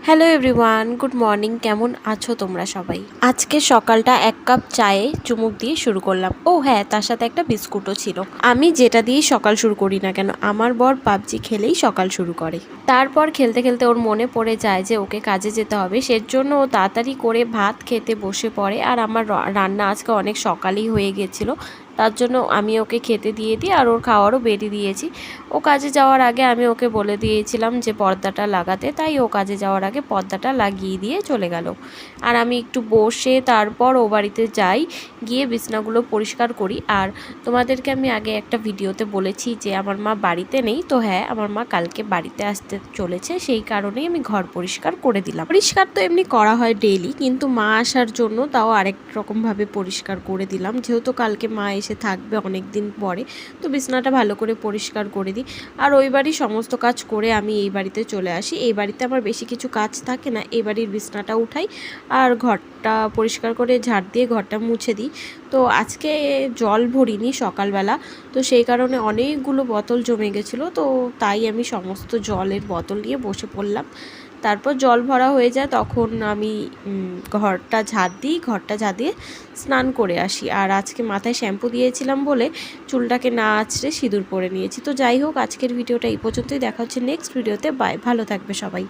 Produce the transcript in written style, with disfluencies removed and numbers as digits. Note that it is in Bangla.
Hello everyone, good morning. কেমন আছো তোমরা সবাই? আজকে সকালটা এক কাপ চায়ে চুমুক দিয়ে শুরু করলাম। ও হ্যাঁ, তার সাথে একটা বিস্কুটও ছিল। আমি যেটা দিয়েই সকাল শুরু করি না কেন, আমার বর পাবজি খেলেই সকাল শুরু করে। তারপর খেলতে খেলতে ওর মনে পড়ে যায় যে ওকে কাজে যেতে হবে, সেজন্য ও তাড়াতাড়ি করে ভাত খেতে বসে পড়ে। আর আমার রান্না আজকে অনেক সকালেই হয়ে গেছিলো, তার জন্য আমি ওকে খেতে দিয়ে দিই আর ওর খাওয়ারও বেরিয়ে দিয়েছি। ও কাজে যাওয়ার আগে আমি ওকে বলে দিয়েছিলাম যে পর্দাটা লাগাতে, তাই ও কাজে যাওয়ার আগে পর্দাটা লাগিয়ে দিয়ে চলে গেল। আর আমি একটু বসে তারপর ও বাড়িতে যাই, গিয়ে বিছনাগুলো পরিষ্কার করি। আর তোমাদেরকে আমি আগে একটা ভিডিওতে বলেছি যে আমার মা বাড়িতে নেই, তো হ্যাঁ, আমার মা কালকে বাড়িতে আসতে চলেছে, সেই কারণেই আমি ঘর পরিষ্কার করে দিলাম। পরিষ্কার তো এমনি করা হয় ডেইলি, কিন্তু মা আসার জন্য তাও আরেক রকমভাবে পরিষ্কার করে দিলাম, যেহেতু কালকে মা এসে থাকবে অনেক দিন পরে, তো বিছনাটা ভালো করে পরিষ্কার করে দিই। আর ওই বাড়ির সমস্ত কাজ করে আমি এই বাড়িতে চলে আসি। এই বাড়িতে আমার বেশি কিছু কাজ থাকে না, এই বাড়ির বিছনাটা উঠাই আর ঘরটা পরিষ্কার করে ঝাড় দিয়ে ঘরটা মুছে দিই। তো আজকে জল ভরিনি সকালবেলা, তো সেই কারণে অনেকগুলো বোতল জমে গেছিলো, তো তাই আমি সমস্ত জলের বোতল নিয়ে বসে পড়লাম। তারপর জল ভরা হয়ে যায় তখন আমি ঘরটা ঝাড় দিই, ঘরটা ঝাড় দিয়ে স্নান করে আসি। আর আজকে মাথায় শ্যাম্পু দিয়েছিলাম বলে চুলটাকে না আঁচড়ে সিঁদুর পরে নিয়েছি। তো যাই হোক, আজকের ভিডিওটা এই পর্যন্তই। দেখা হচ্ছে নেক্সট ভিডিওতে। বাই, ভালো থাকবে সবাই।